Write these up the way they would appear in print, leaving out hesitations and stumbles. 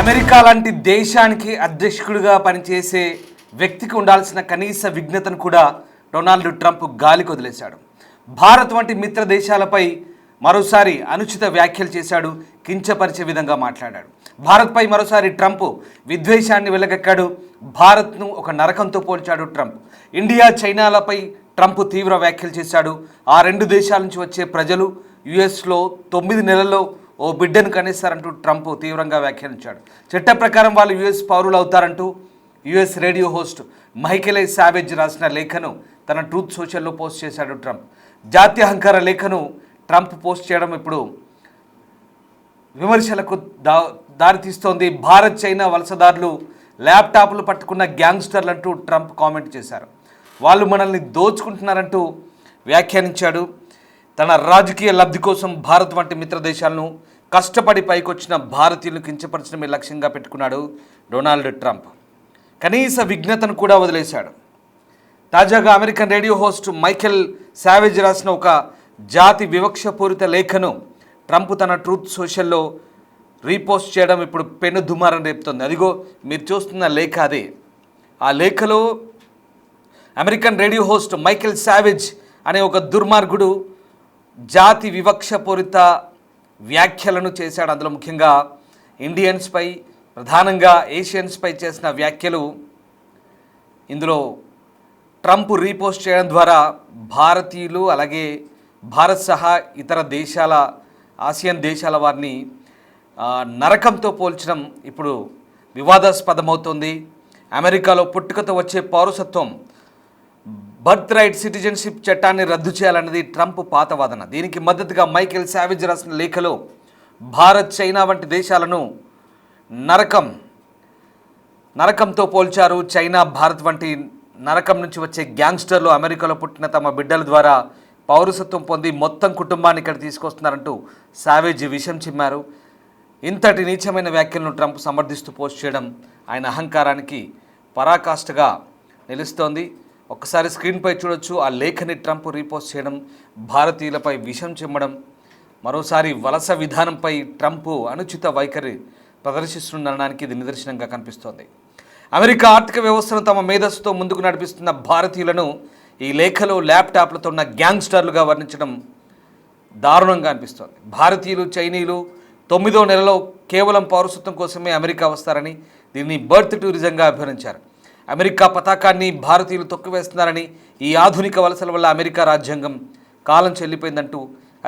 America లాంటి దేశానికి అధ్యక్షుడిగా పనిచేసే వ్యక్తికి ఉండాల్సిన కనీస విజ్ఞతను కూడా డొనాల్డ్ ట్రంప్ గాలికి వదిలేశాడు. భారత్ వంటి మిత్ర దేశాలపై మరోసారి అనుచిత వ్యాఖ్యలు చేశాడు, కించపరిచే విధంగా మాట్లాడాడు. భారత్పై మరోసారి ట్రంప్ విద్వేషాన్ని వెలగక్కాడు. భారత్ను ఒక నరకంతో పోల్చాడు ట్రంప్. ఇండియా, చైనాలపై ట్రంప్ తీవ్ర వ్యాఖ్యలు చేశాడు. ఆ రెండు దేశాల నుంచి వచ్చే ప్రజలు యుఎస్లో 9 నెలల్లో ఓ బిడ్డను కనేస్తారంటూ ట్రంప్ తీవ్రంగా వ్యాఖ్యానించాడు. చట్ట ప్రకారం వాళ్ళు యుఎస్ పౌరులు అవుతారంటూ US radio host Michael Savage రాసిన లేఖను తన ట్రూత్ సోషల్లో పోస్ట్ చేశాడు ట్రంప్. జాత్యహంకార లేఖను ట్రంప్ పోస్ట్ చేయడం ఇప్పుడు విమర్శలకు దారితీస్తోంది. భారత్, చైనా వలసదారులు ల్యాప్టాప్లు పట్టుకున్న గ్యాంగ్స్టర్లు అంటూ ట్రంప్ కామెంట్ చేశారు. వాళ్ళు మనల్ని దోచుకుంటున్నారంటూ వ్యాఖ్యానించాడు. తన రాజకీయ లబ్ధి కోసం భారత్ వంటి మిత్ర దేశాలను కష్టపడి పైకొచ్చిన భారతీయులను కించపరచడమే లక్ష్యంగా పెట్టుకున్నాడు డొనాల్డ్ ట్రంప్. కనీస విజ్ఞతను కూడా వదిలేశాడు. తాజాగా American radio host Michael Savage రాసిన ఒక జాతి వివక్షపూరిత లేఖను ట్రంప్ తన ట్రూత్ సోషల్లో రీపోస్ట్ చేయడం ఇప్పుడు పెను దుమారం రేపుతోంది. అదిగో మీరు చూస్తున్న లేఖ అదే. ఆ లేఖలో American radio host Michael Savage అనే ఒక దుర్మార్గుడు జాతి వివక్షపూరిత వ్యాఖ్యలను చేశాడు. అందులో ముఖ్యంగా ఇండియన్స్పై, ప్రధానంగా ఏషియన్స్పై చేసిన వ్యాఖ్యలు ఇందులో ట్రంప్ రీపోస్ట్ చేయడం ద్వారా భారతీయులు, అలాగే భారత్ సహా ఇతర దేశాల, ఆసియన్ దేశాల వారిని నరకంతో పోల్చడం ఇప్పుడు వివాదాస్పదమవుతోంది. అమెరికాలో పుట్టుకతో వచ్చే పౌరసత్వం, బర్త్ రైట్ సిటిజన్షిప్ చట్టాన్ని రద్దు చేయాలన్నది ట్రంప్ పాత వాదన. దీనికి మద్దతుగా మైకేల్ సావేజ్ రాసిన లేఖలో భారత్, చైనా వంటి దేశాలను నరకంతో పోల్చారు. చైనా, భారత్ వంటి నరకం నుంచి వచ్చే గ్యాంగ్స్టర్లు అమెరికాలో పుట్టిన తమ బిడ్డల ద్వారా పౌరసత్వం పొంది మొత్తం కుటుంబాన్ని ఇక్కడ తీసుకొస్తున్నారంటూ సావేజ్ విషం చిమ్మారు. ఇంతటి నీచమైన వ్యాఖ్యలను ట్రంప్ సమర్థిస్తూ పోస్ట్ చేయడం ఆయన అహంకారానికి పరాకాష్ఠగా నిలుస్తోంది. ఒక్కసారి స్క్రీన్పై చూడొచ్చు. ఆ లేఖని ట్రంప్ రీపోస్ట్ చేయడం, భారతీయులపై విషం చిమ్మడం, మరోసారి వలస విధానంపై ట్రంప్ అనుచిత వైఖరి ప్రదర్శిస్తుండడానికి ఇది నిదర్శనంగా కనిపిస్తోంది. అమెరికా ఆర్థిక వ్యవస్థను తమ మేధస్సుతో ముందుకు నడిపిస్తున్న భారతీయులను ఈ లేఖలో ల్యాప్టాప్లతో ఉన్న గ్యాంగ్స్టర్లుగా వర్ణించడం దారుణంగా అనిపిస్తోంది. భారతీయులు, చైనీయులు 9వ నెలలో కేవలం పౌరసత్వం కోసమే అమెరికా వస్తారని, దీన్ని బర్త్ టూరిజంగా అభివర్ణించారు. అమెరికా పతాకాన్ని భారతీయులు తొక్కివేస్తున్నారని, ఈ ఆధునిక వలసల వల్ల అమెరికా రాజ్యాంగం కాలం చెల్లిపోయిందంటూ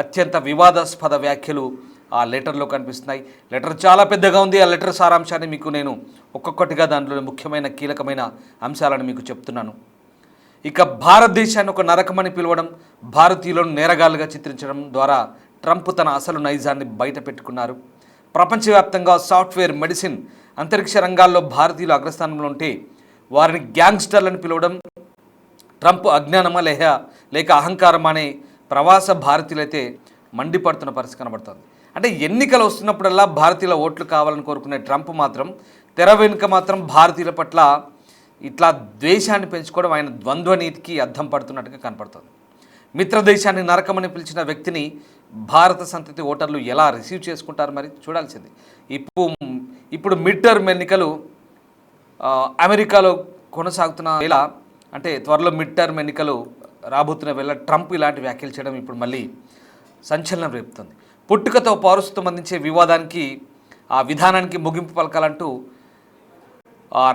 అత్యంత వివాదాస్పద వ్యాఖ్యలు ఆ లెటర్లో కనిపిస్తున్నాయి. లెటర్ చాలా పెద్దగా ఉంది. ఆ లెటర్ సారాంశాన్ని మీకు నేను ఒక్కొక్కటిగా దాంట్లో ముఖ్యమైన కీలకమైన అంశాలను మీకు చెప్తున్నాను. ఇక భారతదేశాన్ని ఒక నరకమని పిలవడం, భారతీయులను నేరగాళ్లుగా చిత్రించడం ద్వారా ట్రంప్ తన అసలు నైజాన్ని బయట పెట్టుకున్నారు. ప్రపంచవ్యాప్తంగా సాఫ్ట్వేర్, మెడిసిన్, అంతరిక్ష రంగాల్లో భారతీయులు అగ్రస్థానంలో ఉంటే వారిని గ్యాంగ్స్టర్లను పిలవడం ట్రంప్ అజ్ఞానమా లేక అహంకారమా అనే ప్రవాస భారతీయులైతే మండిపడుతున్న పరిస్థితి కనబడుతుంది. అంటే ఎన్నికలు వస్తున్నప్పుడల్లా భారతీయుల ఓట్లు కావాలని కోరుకునే ట్రంప్ మాత్రం తెర వెనుక మాత్రం భారతీయుల పట్ల ఇట్లా ద్వేషాన్ని పెంచుకోవడం ఆయన ద్వంద్వ నీతికి అద్దం పడుతున్నట్టుగా కనపడుతుంది. మిత్రదేశాన్ని నరకమని పిలిచిన వ్యక్తిని భారత సంతతి ఓటర్లు ఎలా రిసీవ్ చేసుకుంటారు మరి చూడాల్సింది. ఇప్పుడు మిడ్ టర్మ్ ఎన్నికలు అమెరికాలో కొనసాగుతున్న వేళ, అంటే త్వరలో మిడ్ టర్మ్ ఎన్నికలు రాబోతున్న వేళ ట్రంప్ ఇలాంటి వ్యాఖ్యలు చేయడం ఇప్పుడు మళ్ళీ సంచలనం రేపుతుంది. పుట్టుకతో పౌరసత్వం అందించే వివాదానికి, ఆ విధానానికి ముగింపు పలకాలంటూ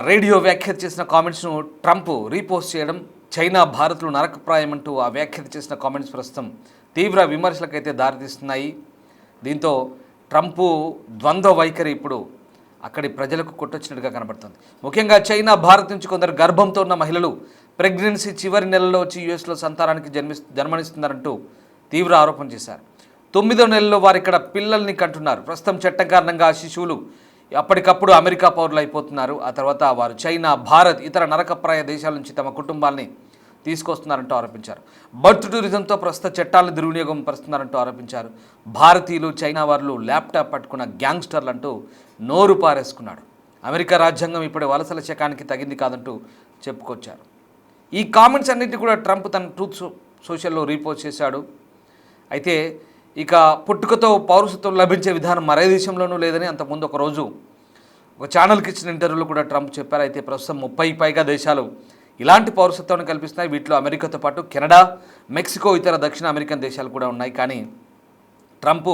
రేడియో వ్యాఖ్యత చేసిన కామెంట్స్ను ట్రంప్ రీపోస్ట్ చేయడం, చైనా, భారత్లు నరకప్రాయమంటూ ఆ వ్యాఖ్యత చేసిన కామెంట్స్ ప్రస్తుతం తీవ్ర విమర్శలకైతే దారితీస్తున్నాయి. దీంతో ట్రంప్ ద్వంద్వ వైఖరి ఇప్పుడు అక్కడి ప్రజలకు కొట్టొచ్చినట్టుగా కనబడుతుంది. ముఖ్యంగా చైనా, భారత్ నుంచి కొందరు గర్భంతో ఉన్న మహిళలు ప్రెగ్నెన్సీ చివరి నెలలో వచ్చి యుఎస్లో సంతానానికి జన్మనిస్తున్నారంటూ తీవ్ర ఆరోపణ చేశారు. 9వ నెలలో వారు ఇక్కడ పిల్లల్ని కంటున్నారు. ప్రస్తుతం చట్టం కారణంగా శిశువులు అప్పటికప్పుడు అమెరికా పౌరులు అయిపోతున్నారు. ఆ తర్వాత వారు చైనా, భారత్, ఇతర నరకప్రాయ దేశాల నుంచి తమ కుటుంబాల్ని తీసుకొస్తున్నారంటూ ఆరోపించారు. బర్త్ టూరిజంతో ప్రస్తుత చట్టాలను దుర్వినియోగం పరుస్తున్నారంటూ ఆరోపించారు. భారతీయులు, చైనా వారు ల్యాప్టాప్ పట్టుకున్న గ్యాంగ్స్టర్లు అంటూ నోరు పారేసుకున్నాడు. అమెరికా రాజ్యాంగం ఇప్పుడు వలసల శకానికి తగింది కాదంటూ చెప్పుకొచ్చారు. ఈ కామెంట్స్ అన్నింటినీ కూడా ట్రంప్ తన ట్రూత్ సోషల్లో రీపోస్ట్ చేశాడు. అయితే ఇక పుట్టుకతో పౌరసత్వం లభించే విధానం మరే దేశంలోనూ లేదని అంతకుముందు ఒకరోజు ఒక ఛానల్కి ఇచ్చిన ఇంటర్వ్యూలో కూడా ట్రంప్ చెప్పారు. అయితే ప్రస్తుతం 30 పైగా దేశాలు ఇలాంటి పౌరసత్వాన్ని కల్పిస్తున్నాయి. వీటిలో అమెరికాతో పాటు కెనడా, మెక్సికో, ఇతర దక్షిణ అమెరికన్ దేశాలు కూడా ఉన్నాయి. కానీ ట్రంప్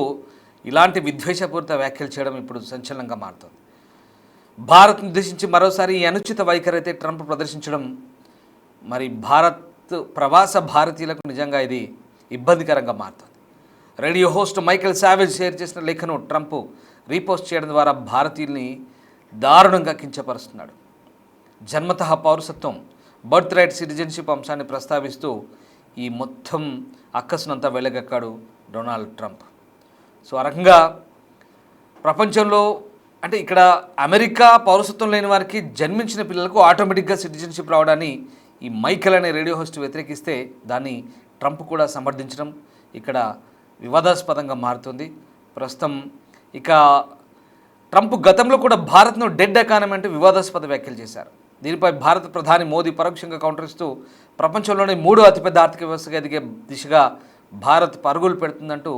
ఇలాంటి విద్వేషపూరిత వ్యాఖ్యలు చేయడం ఇప్పుడు సంచలనంగా మారుతుంది. భారత్ను ఉద్దేశించి మరోసారి ఈ అనుచిత వైఖరి అయితే ట్రంప్ ప్రదర్శించడం మరి భారత్ ప్రవాస భారతీయులకు నిజంగా ఇది ఇబ్బందికరంగా మారుతుంది. Radio host Michael Savage share చేసిన లేఖను ట్రంప్ రీపోస్ట్ చేయడం ద్వారా భారతీయుల్ని దారుణంగా కించపరుస్తున్నాడు. జన్మతః పౌరసత్వం, బర్త్ రైట్, సిటిజన్షిప్ అంశాన్ని ప్రస్తావిస్తూ ఈ మొత్తం అక్కసునంతా వెళ్ళగక్కాడు డొనాల్డ్ ట్రంప్. సో ఆ రకంగా ప్రపంచంలో అంటే ఇక్కడ అమెరికా పౌరసత్వం లేని వారికి జన్మించిన పిల్లలకు ఆటోమేటిక్గా సిటిజన్షిప్ రావడాన్ని ఈ మైకెల్ అనే రేడియో హోస్ట్ వ్యతిరేకిస్తే దాన్ని ట్రంప్ కూడా సమర్థించడం ఇక్కడ వివాదాస్పదంగా మారుతుంది. ప్రస్తుతం ఇక ట్రంప్ గతంలో కూడా భారత్ను డెడ్ ఎకానమీ అంటూ వివాదాస్పద వ్యాఖ్యలు చేశారు. దీనిపై భారత ప్రధాని మోదీ పరోక్షంగా కౌంటర్ ఇస్తూ ప్రపంచంలోనే 3వ అతిపెద్ద ఆర్థిక వ్యవస్థగా ఎదిగే దిశగా భారత్ పరుగులు పెడుతుందంటూ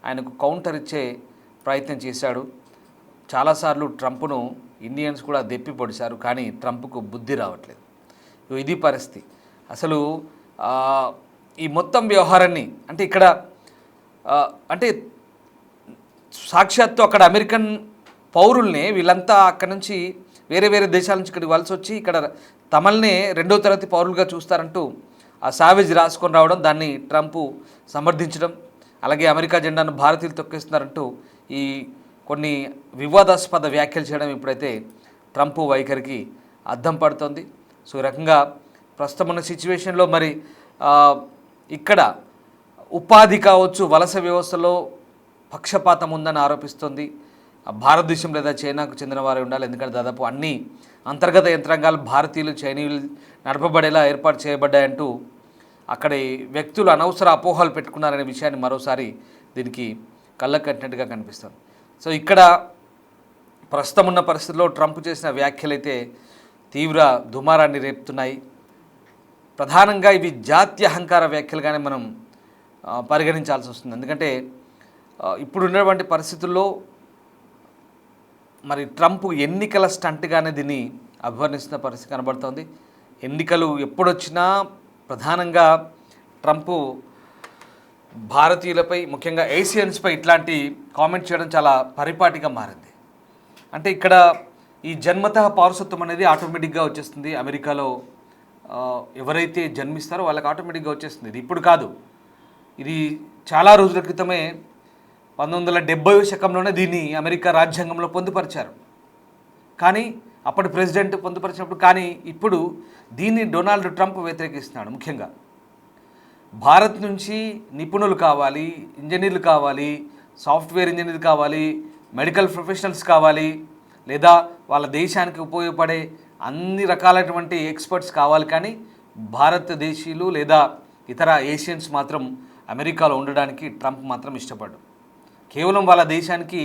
ఆయనకు కౌంటర్ ఇచ్చే ప్రయత్నం చేశాడు. చాలాసార్లు ట్రంప్ను ఇండియన్స్ కూడా దెప్పి పొడిచారు, కానీ ట్రంప్కు బుద్ధి రావట్లేదు. ఇది పరిస్థితి. అసలు ఈ మొత్తం వ్యవహారాన్ని అంటే ఇక్కడ అంటే సాక్షాత్తు అక్కడ అమెరికన్ పౌరుల్ని వీళ్ళంతా అక్కడ నుంచి వేరే వేరే దేశాల నుంచి ఇక్కడికి వలస వచ్చి ఇక్కడ తమల్నే 2వ తరగతి పౌరులుగా చూస్తారంటూ ఆ సావేజ్ రాసుకొని రావడం, దాన్ని ట్రంప్ సమర్థించడం, అలాగే అమెరికా జెండాను భారతీయులు తొక్కేస్తున్నారంటూ ఈ కొన్ని వివాదాస్పద వ్యాఖ్యలు చేయడం ఇప్పుడైతే ట్రంప్ వైఖరికి అద్దం పడుతోంది. సో ఈ రకంగా ప్రస్తుతం ఉన్న సిచ్యువేషన్లో మరి ఇక్కడ ఉపాధి కావచ్చు, వలస వ్యవస్థలో పక్షపాతం ఉందని ఆరోపిస్తోంది. భారతదేశం లేదా చైనాకు చెందిన వారే ఉండాలి, ఎందుకంటే దాదాపు అన్ని అంతర్గత యంత్రాంగాలు భారతీయులు, చైనీయులు నడపబడేలా ఏర్పాటు చేయబడ్డాయంటూ అక్కడి వ్యక్తులు అనవసర అపోహలు పెట్టుకున్నారనే విషయాన్ని మరోసారి దీనికి కళ్ళకు కట్టినట్టుగా కనిపిస్తుంది. సో ఇక్కడ ప్రస్తుతం ఉన్న పరిస్థితుల్లో ట్రంప్ చేసిన వ్యాఖ్యలైతే తీవ్ర దుమారాన్ని రేపుతున్నాయి. ప్రధానంగా ఇవి జాతీయ అహంకార వ్యాఖ్యలుగానే మనం పరిగణించాల్సి వస్తుంది. ఎందుకంటే ఇప్పుడు ఉన్నటువంటి పరిస్థితుల్లో మరి ట్రంప్ ఎన్నికల స్టంట్గానే దీన్ని అభివర్ణిస్తున్న పరిస్థితి కనబడుతోంది. ఎన్నికలు ఎప్పుడొచ్చినా ప్రధానంగా ట్రంప్ భారతీయులపై, ముఖ్యంగా ఏషియన్స్పై ఇట్లాంటి కామెంట్ చేయడం చాలా పరిపాటిగా మారింది. అంటే ఇక్కడ ఈ జన్మతః పౌరసత్వం అనేది ఆటోమేటిక్గా వచ్చేస్తుంది. అమెరికాలో ఎవరైతే జన్మిస్తారో వాళ్ళకి ఆటోమేటిక్గా వచ్చేస్తుంది. ఇది ఇప్పుడు కాదు, ఇది చాలా రోజుల క్రితమే 1970వ శకంలోనే దీన్ని అమెరికా రాజ్యాంగంలో పొందుపరిచారు. కానీ అప్పటి ప్రెసిడెంట్ పొందుపరిచినప్పుడు, కానీ ఇప్పుడు దీన్ని డొనాల్డ్ ట్రంప్ వ్యతిరేకిస్తున్నాడు. ముఖ్యంగా భారత్ నుంచి నిపుణులు కావాలి, ఇంజనీర్లు కావాలి, సాఫ్ట్వేర్ ఇంజనీర్లు కావాలి, మెడికల్ ప్రొఫెషనల్స్ కావాలి, లేదా వాళ్ళ దేశానికి ఉపయోగపడే అన్ని రకాలైనటువంటి ఎక్స్పర్ట్స్ కావాలి. కానీ భారతదేశీయులు లేదా ఇతర ఏషియన్స్ మాత్రం అమెరికాలో ఉండడానికి ట్రంప్ మాత్రం ఇష్టపడ్డాడు. కేవలం వాళ్ళ దేశానికి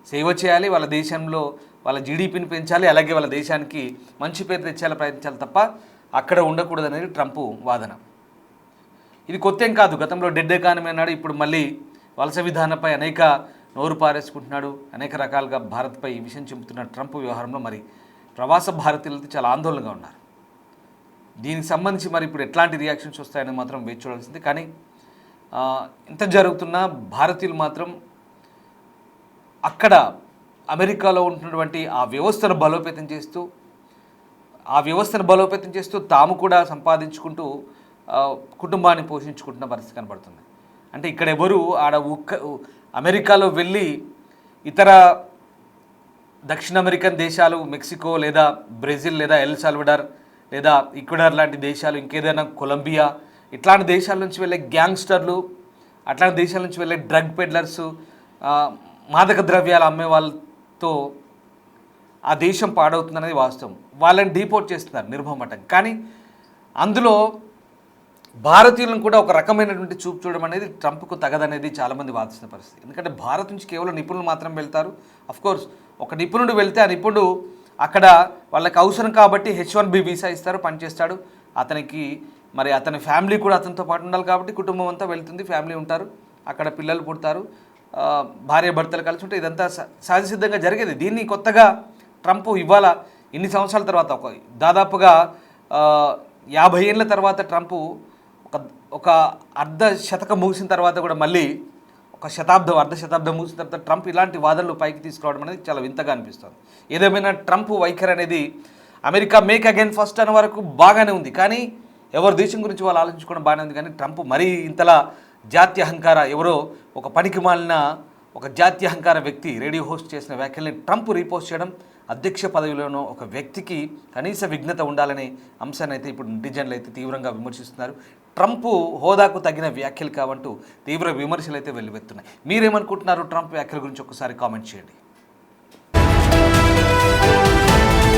సేవ చేయాలి, వాళ్ళ దేశంలో వాళ్ళ జీడిపిని పెంచాలి, అలాగే వాళ్ళ దేశానికి మంచి పేరు తెచ్చేలా ప్రయత్నించాలి తప్ప అక్కడ ఉండకూడదనేది ట్రంప్ వాదన. ఇది కొత్త ఏం కాదు. గతంలో డెడ్ ఎకానమీ అన్నాడు, ఇప్పుడు మళ్ళీ వలస విధానంపై అనేక నోరు పారేసుకుంటున్నాడు. అనేక రకాలుగా భారత్పై ఈ విషయం చెబుతున్న ట్రంప్ వ్యవహారంలో మరి ప్రవాస భారతీయులతో చాలా ఆందోళనగా ఉన్నారు. దీనికి సంబంధించి మరి ఇప్పుడు ఎట్లాంటి రియాక్షన్స్ వస్తాయని మాత్రం వేచి చూడాల్సింది. కానీ ఇంత జరుగుతున్నా భారతీయులు మాత్రం అక్కడ అమెరికాలో ఉంటున్నటువంటి ఆ వ్యవస్థను బలోపేతం చేస్తూ తాము కూడా సంపాదించుకుంటూ కుటుంబాన్ని పోషించుకుంటున్న పరిస్థితి కనబడుతుంది. అంటే ఇక్కడ ఎవరు అమెరికాలో వెళ్ళి ఇతర దక్షిణ అమెరికన్ దేశాలు, మెక్సికో లేదా బ్రెజిల్ లేదా ఎల్ సాల్వడార్ లేదా ఈక్వెడార్ లాంటి దేశాలు, ఇంకేదైనా కొలంబియా, ఇట్లాంటి దేశాల నుంచి వెళ్ళే గ్యాంగ్స్టర్లు, అట్లాంటి దేశాల నుంచి వెళ్ళే డ్రగ్ పెడ్లర్సు, మాదక ద్రవ్యాలు అమ్మే వాళ్ళతో ఆ దేశం పాడవుతుందనేది వాస్తవం. వాళ్ళని డీపోర్ట్ చేస్తున్నారు నిర్మమటం. కానీ అందులో భారతీయులను కూడా ఒక రకమైనటువంటి చూపు చూడడం అనేది ట్రంప్కు తగదనేది చాలామంది వాదిస్తున్న పరిస్థితి. ఎందుకంటే భారత్ నుంచి కేవలం నిపుణులు మాత్రం వెళ్తారు. అఫ్కోర్స్ ఒక నిపుణుడు వెళ్తే ఆ నిపుణుడు అక్కడ వాళ్ళకి అవసరం కాబట్టి H1B వీసా ఇస్తారు, పనిచేస్తాడు. అతనికి మరి అతని ఫ్యామిలీ కూడా అతనితో పాటు ఉండాలి కాబట్టి కుటుంబం అంతా వెళ్తుంది, ఫ్యామిలీ ఉంటారు, అక్కడ పిల్లలు పుడతారు, భార్య భర్తలు కలిసి ఉంటే ఇదంతా సహజసిద్ధంగా జరిగేది. దీన్ని కొత్తగా ట్రంప్ ఇవాళ ఇన్ని సంవత్సరాల తర్వాత దాదాపుగా 50 ఏళ్ళ తర్వాత ట్రంప్ ఒక ఒక అర్ధ శతకం ముగిసిన తర్వాత కూడా మళ్ళీ అర్ధ శతాబ్దం ముగిసిన తర్వాత ట్రంప్ ఇలాంటి వాదనలు పైకి తీసుకురావడం అనేది చాలా వింతగా అనిపిస్తుంది. ఏదేమైనా ట్రంప్ వైఖరి అనేది అమెరికా మేక్ అగైన్ ఫస్ట్ అనే వరకు బాగానే ఉంది, కానీ ఎవరి దేశం గురించి వాళ్ళు ఆలోచించుకోవడం బాగానే ఉంది. కానీ ట్రంప్ మరీ ఇంతలా జాతీయ అహంకార ఎవరో ఒక పనికి మాలిన ఒక జాతీయ అహంకార వ్యక్తి రేడియో హోస్ట్ చేసిన వ్యాఖ్యల్ని ట్రంప్ రీపోస్ట్ చేయడం, అధ్యక్ష పదవిలోనో ఒక వ్యక్తికి కనీస విఘ్నత ఉండాలనే అంశాన్ని అయితే ఇప్పుడు నెటిజన్లు అయితే తీవ్రంగా విమర్శిస్తున్నారు. ట్రంప్ హోదాకు తగిన వ్యాఖ్యలు కావంటూ తీవ్ర విమర్శలు అయితే వెల్లువెత్తున్నాయి. మీరేమనుకుంటున్నారు ట్రంప్ వ్యాఖ్యల గురించి ఒకసారి కామెంట్ చేయండి.